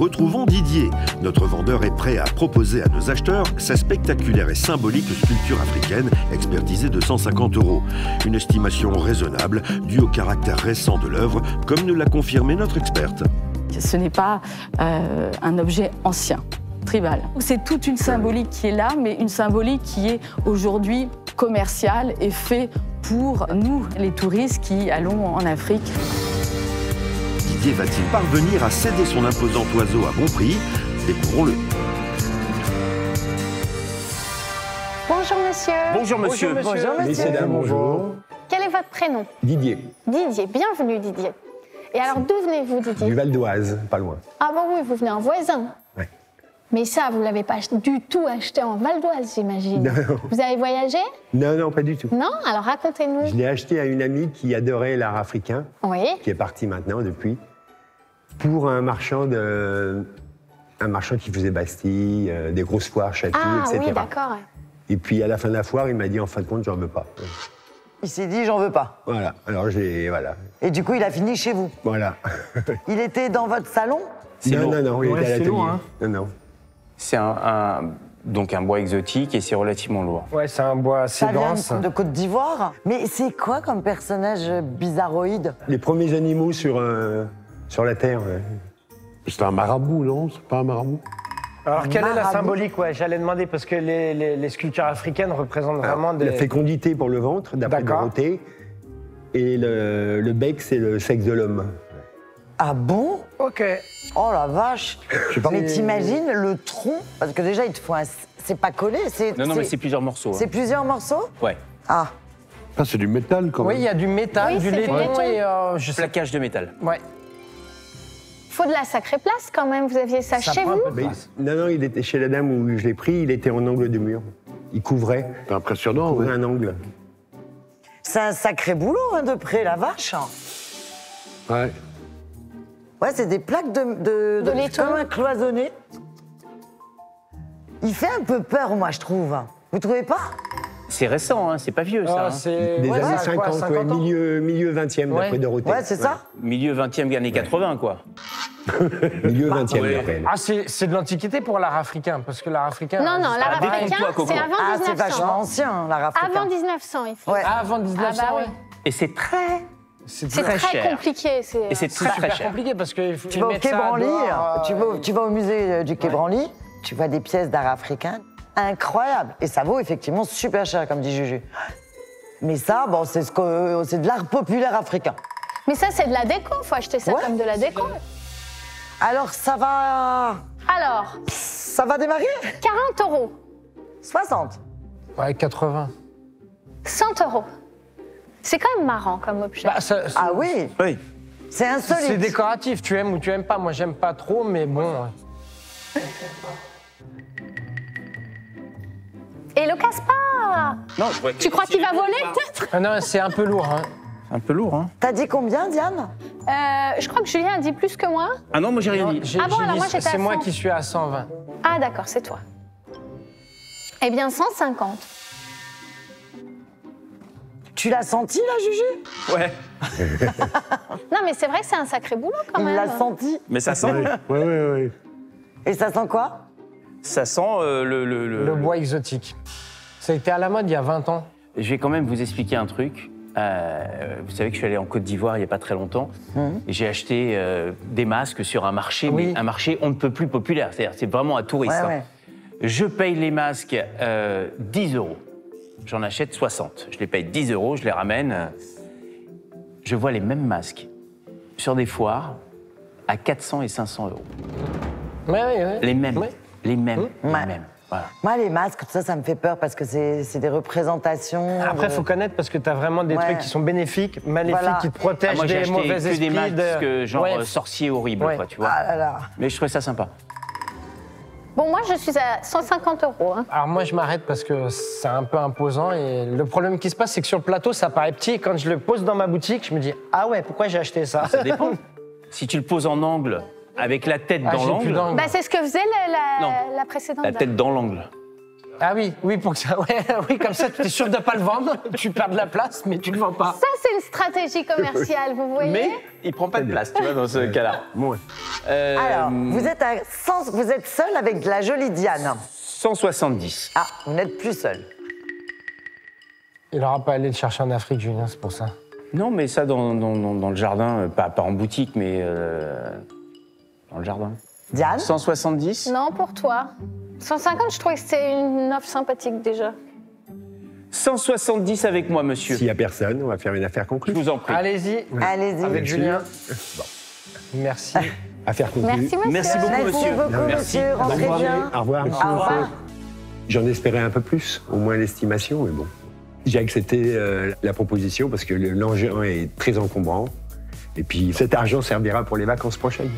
retrouvons Didier. Notre vendeur est prêt à proposer à nos acheteurs sa spectaculaire et symbolique sculpture africaine, expertisée de 150 €. Une estimation raisonnable, due au caractère récent de l'œuvre, comme nous l'a confirmé notre experte. Ce n'est pas un objet ancien, tribal. C'est toute une symbolique qui est là, mais une symbolique qui est aujourd'hui commerciale et faite pour nous, les touristes qui allons en Afrique. Didier va-t-il parvenir à céder son imposant oiseau à bon prix? Découvrons-le. Bonjour monsieur. Bonjour monsieur. Bonjour monsieur. Messieurs, dames, bonjour. Quel est votre prénom? Didier, Didier, bienvenue Didier. Et alors d'où venez-vous Didier? du Val d'Oise, pas loin. Ah bon oui, vous venez en voisin. Ouais. Mais ça, vous ne l'avez pas du tout acheté en Val d'Oise, j'imagine. Non. Vous avez voyagé? Non, non, pas du tout. Non? Alors racontez-nous. Je l'ai acheté à une amie qui adorait l'art africain, Oui. qui est partie maintenant depuis, pour un marchand qui faisait Bastille, des grosses foires, Château, Ah etc. oui, d'accord. Et puis à la fin de la foire, il m'a dit en fin de compte, j'en veux pas. Il s'est dit, j'en veux pas. Voilà, alors voilà. Et du coup, il a fini chez vous. Voilà. Il était dans votre salon? Non, il Ouais, était à c'est l'atelier. lourd, hein. Non. C'est donc un bois exotique et c'est relativement lourd. Ouais, c'est un bois assez Ça vient dense. de Côte d'Ivoire. Mais c'est quoi comme personnage bizarroïde? Les premiers animaux sur la Terre. Ouais. C'est un marabout, non? C'est pas un marabout? Alors, quelle est la Marabout. symbolique? Ouais, j'allais demander, parce que les sculptures africaines représentent vraiment des... La fécondité pour le ventre, d'après D'accord. Dorothée. Et le bec, c'est le sexe de l'homme. Ah bon? Ok. Oh la vache! pas. Mais t'imagines le tronc? Parce que déjà, il te faut un... C'est pas collé, c'est... Non, mais c'est plusieurs morceaux. C'est plusieurs morceaux? Ouais. Ah. Ah, c'est du métal, quand Oui, même. il y a du métal, Oui, du c'est du laiton laiton. et... je sais... Plaquage de métal. Ouais. Faut de la sacrée place quand même. Vous aviez ça chez prend un vous? peu de Mais, place. non, il était chez la dame où je l'ai pris, il était en angle de mur. Il couvrait, C'est impressionnant, ouais. un angle. C'est un sacré boulot, hein, de près, la vache. Ouais. Ouais, c'est des plaques de laiton. comme un cloisonné. Il fait un peu peur, moi, je trouve. Vous trouvez pas? C'est récent, hein, c'est pas vieux ça. Ah, hein. c'est... Des ouais, années ça a quoi, 50, ouais, ans milieu 20e, Ouais. d'après Dorothée. Ouais, c'est ça? Milieu 20e, années 80, quoi. Milieu 20e, Ouais. d'après elle. Ah, c'est de l'antiquité pour l'art africain, parce que l'art africain... Non, non, l'art détrompe-toi, africain, Coco. c'est avant Ah, c'est 1900. vachement ancien, l'art africain. Avant 1900, il faut. Ouais. Ah, avant 1900, Ah bah oui. ouais. Et c'est très C'est très très cher. compliqué. Et c'est très très Super cher. compliqué, parce que... Tu vas au Quai Branly, tu vas au musée du Quai Branly, tu vois des pièces d'art africain incroyables. Et ça vaut effectivement super cher, comme dit Juju. Mais ça, bon, c'est de l'art populaire africain. Mais ça, c'est de la déco. Faut acheter ça Ouais. comme de la déco. Alors, ça va démarrer? 40 €, 60. Ouais, 80. 100 €. C'est quand même marrant comme objet. Bah, Ah oui, Oui. c'est insolite. c'est décoratif, tu aimes ou tu aimes pas. Moi, j'aime pas trop, mais bon... Et le casse pas. Non, je vois que- Tu crois qu'il va voler peut-être? Ah non, c'est un peu lourd, hein. C'est un peu lourd, hein. T'as dit combien, Diane? Je crois que Julien a dit plus que moi. Ah non, moi j'ai rien Non, dit. Ah bon, alors moi, j'étais à c'est moi 100. qui suis à 120. Ah d'accord, c'est toi. Eh bien 150. Tu l'as senti, là, Juju? Ouais. Non mais c'est vrai que c'est un sacré boulot quand Il même. l'a senti. Mais ça sent. Ouais. Et ça sent quoi? Ça sent Le bois exotique. Ça a été à la mode il y a 20 ans. Je vais quand même vous expliquer un truc. Vous savez que je suis allé en Côte d'Ivoire il n'y a pas très longtemps. Et j'ai acheté des masques sur un marché, Oui. mais un marché on ne peut plus populaire. C'est-à-dire, c'est vraiment un touriste. Ouais, ouais. Je paye les masques 10 €. J'en achète 60. Je les paye 10 €, je les ramène. Je vois les mêmes masques sur des foires à 400 et 500 €. Ouais. Les mêmes. Ouais. Les mêmes. Ouais. Les mêmes. Voilà. Moi, les masques, tout ça, ça me fait peur parce que c'est des représentations. Après, il faut connaître parce que tu as vraiment des Ouais. trucs qui sont bénéfiques, maléfiques, Voilà. qui te protègent Moi, j'ai des acheté mauvais que esprits. des masques genre Ouais. sorciers horribles, Ouais. quoi, tu vois. Ah là là. Mais je trouvais ça sympa. Bon moi je suis à 150 €. Hein. Alors moi, je m'arrête parce que c'est un peu imposant. Et le problème qui se passe, c'est que sur le plateau, ça paraît petit. Et quand je le pose dans ma boutique, je me dis « Ah ouais, pourquoi j'ai acheté ça ?» Ça dépend. Si tu le poses en angle, avec la tête Ah, dans j'ai plus l'angle, d'angle. Bah c'est ce que faisait Non. la précédente. la dame. tête dans l'angle. Ah oui, oui, pour que ça. Ouais, oui, comme ça, tu es sûr de ne pas le vendre. Tu perds de la place, mais tu ne le vends pas. Ça, c'est une stratégie commerciale, vous voyez? Mais il prend pas de place, tu vois, dans ce cas-là. Moi. Alors, vous êtes seul avec de la jolie Diane. 170. Ah, vous n'êtes plus seul. Il n'aura pas allé le chercher en Afrique, Julien, c'est pour ça. Non, mais ça dans le jardin, pas en boutique, mais dans le jardin. Diane? 170. Non, pour toi. 150, je trouvais que c'était une offre sympathique déjà. 170 avec moi, monsieur. S'il n'y a personne, on va faire une affaire Je conclue. vous en prie. Allez-y, Allez-y. avec Julien. Merci. Affaire conclue. Merci, monsieur. Merci beaucoup, Merci monsieur. beaucoup, Merci. monsieur. Rentrez bien. Au revoir. Au revoir. J'en espérais un peu plus, au moins l'estimation, mais bon. J'ai accepté la proposition parce que l'engin est très encombrant. Et puis cet argent servira pour les vacances prochaines.